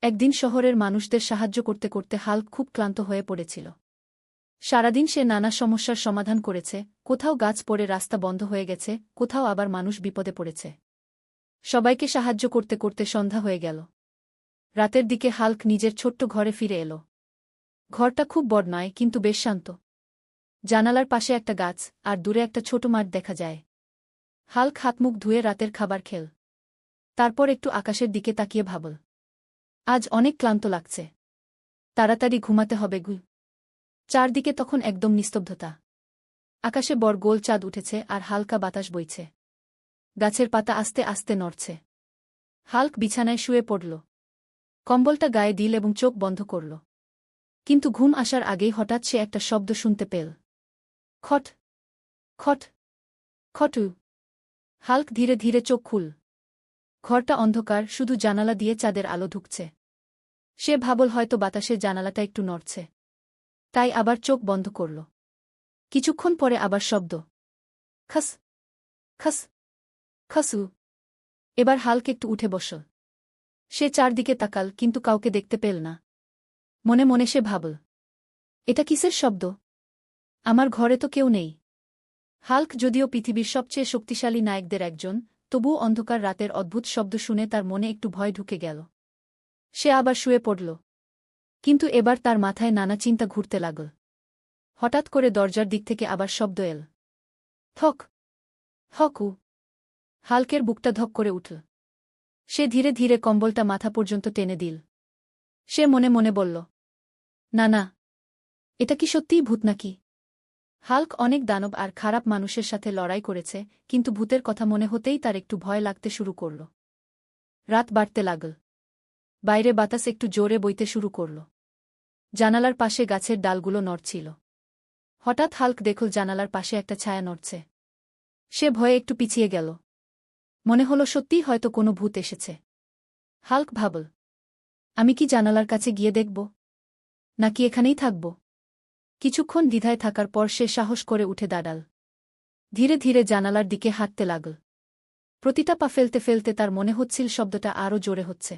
একদিন শহরের মানুষদের সাহায্য করতে করতে হাল্ক খুব ক্লান্ত হয়ে পড়েছিল। সারাদিন সে নানা সমস্যার সমাধান করেছে, কোথাও গাছ পড়ে রাস্তা বন্ধ হয়ে গেছে, কোথাও আবার মানুষ বিপদে পড়েছে। সবাইকে সাহায্য করতে করতে সন্ধ্যা হয়ে গেল। রাতের দিকে হাল্ক নিজের ছোট্ট ঘরে ফিরে এল। ঘরটা খুব বড় নয়, কিন্তু বেশ শান্ত। জানালার পাশে একটা গাছ, আর দূরে একটা ছোট মাঠ দেখা যায়। হাল্ক হাতমুখ ধুয়ে রাতের খাবার খেল। তারপর একটু আকাশের দিকে তাকিয়ে ভাবল, আজ অনেক ক্লান্ত লাগছে, তাড়াতাড়ি ঘুমাতে হবে গু। চারদিকে তখন একদম নিস্তব্ধতা। আকাশে বড় গোল চাঁদ উঠেছে আর হালকা বাতাস বইছে। গাছের পাতা আস্তে আস্তে নড়ছে। হাল্ক বিছানায় শুয়ে পড়ল। কম্বলটা গায়ে দিল এবং চোখ বন্ধ করল। কিন্তু ঘুম আসার আগেই হঠাৎ সে একটা শব্দ শুনতে পেল। খট খট খটু। হাল্ক ধীরে ধীরে চোখ খুল। ঘরটা অন্ধকার, শুধু জানালা দিয়ে চাঁদের আলো ঢুকছে। সে ভাবল হয়তো বাতাসে জানালাটা একটু নড়ছে, তাই আবার চোখ বন্ধ করল। কিছুক্ষণ পরে আবার শব্দ, খাস খাস খাসু। এবার হাল্ক একটু উঠে বসল। সে চারদিকে তাকাল, কিন্তু কাউকে দেখতে পেল না। মনে মনে সে ভাবল, এটা কিসের শব্দ? আমার ঘরে তো কেউ নেই। হাল্ক যদিও পৃথিবীর সবচেয়ে শক্তিশালী নায়কদের একজন, তবুও অন্ধকার রাতের অদ্ভুত শব্দ শুনে তার মনে একটু ভয় ঢুকে গেল। সে আবার শুয়ে পড়ল। কিন্তু এবার তার মাথায় নানা চিন্তা ঘুরতে লাগল। হঠাৎ করে দরজার দিক থেকে আবার শব্দ এল। থক হকু। হাল্কের বুকটা ধক করে উঠল। সে ধীরে ধীরে কম্বলটা মাথা পর্যন্ত টেনে দিল। সে মনে মনে বলল, না না, এটা কি সত্যিই ভূত নাকি? হাল্ক অনেক দানব আর খারাপ মানুষের সাথে লড়াই করেছে, কিন্তু ভূতের কথা মনে হতেই তার একটু ভয় লাগতে শুরু করল। রাত বাড়তে লাগল। বাইরে বাতাস একটু জোরে বইতে শুরু করল। জানালার পাশে গাছের ডালগুলো নড়ছিল। হঠাৎ হাল্ক দেখল জানালার পাশে একটা ছায়া নড়ছে। সে ভয়ে একটু পিছিয়ে গেল। মনে হল সত্যিই হয়তো কোনো ভূত এসেছে। হাল্ক ভাবল, আমি কি জানালার কাছে গিয়ে দেখব, নাকি এখানেই থাকব? কিছুক্ষণ দ্বিধায় থাকার পর সে সাহস করে উঠে দাঁড়াল। ধীরে ধীরে জানালার দিকে হাঁটতে লাগল। প্রতিটা পা ফেলতে ফেলতে তার মনে হচ্ছিল শব্দটা আরও জোরে হচ্ছে।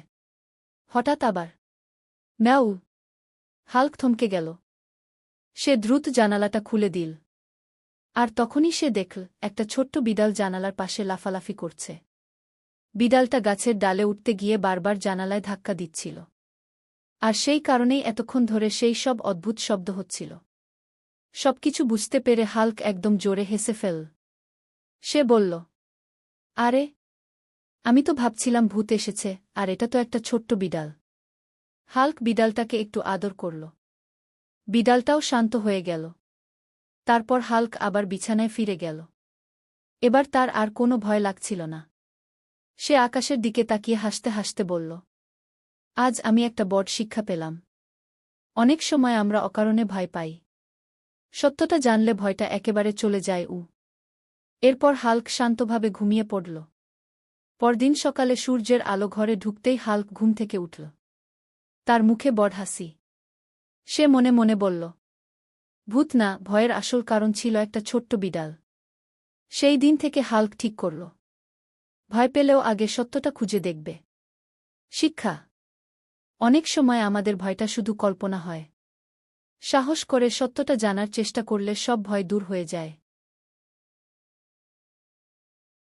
হঠাৎ আবার ম্যাউ। হাল্ক থমকে গেল। সে দ্রুত জানালাটা খুলে দিল। আর তখনই সে দেখল একটা ছোট্ট বিড়াল জানালার পাশে লাফালাফি করছে। বিড়ালটা গাছের ডালে উঠতে গিয়ে বারবার জানালায় ধাক্কা দিচ্ছিল। আর সেই কারণেই এতক্ষণ ধরে সেই সব অদ্ভুত শব্দ হচ্ছিল। সবকিছু বুঝতে পেরে হাল্ক একদম জোরে হেসে ফেলল। সে বলল, আরে, আমি তো ভাবছিলাম ভূত এসেছে, আর এটা তো একটা ছোট্ট বিড়াল। হাল্ক বিড়ালটাকে একটু আদর করল। বিড়ালটাও শান্ত হয়ে গেল। তারপর হাল্ক আবার বিছানায় ফিরে গেল। এবার তার আর কোনো ভয় লাগছিল না। সে আকাশের দিকে তাকিয়ে হাসতে হাসতে বলল, আজ আমি একটা বড় শিক্ষা পেলাম। অনেক সময় আমরা অকারণে ভয় পাই। সত্যটা জানলে ভয়টা একেবারে চলে যায়। এরপর হাল্ক শান্তভাবে ঘুমিয়ে পড়ল। পরদিন সকালে সূর্যের আলো ঘরে ঢুকতেই হাল্ক ঘুম থেকে উঠল। তার মুখে বড় হাসি। সে মনে মনে বলল, ভূত না, ভয়ের আসল কারণ ছিল একটা ছোট্ট বিড়াল। সেই দিন থেকে হাল্ক ঠিক করল, ভয় পেলেও আগে সত্যটা খুঁজে দেখবে। শিক্ষা: অনেক সময় আমাদের ভয়টা শুধু কল্পনা হয়। সাহস করে সত্যটা জানার চেষ্টা করলে সব ভয় দূর হয়ে যায়।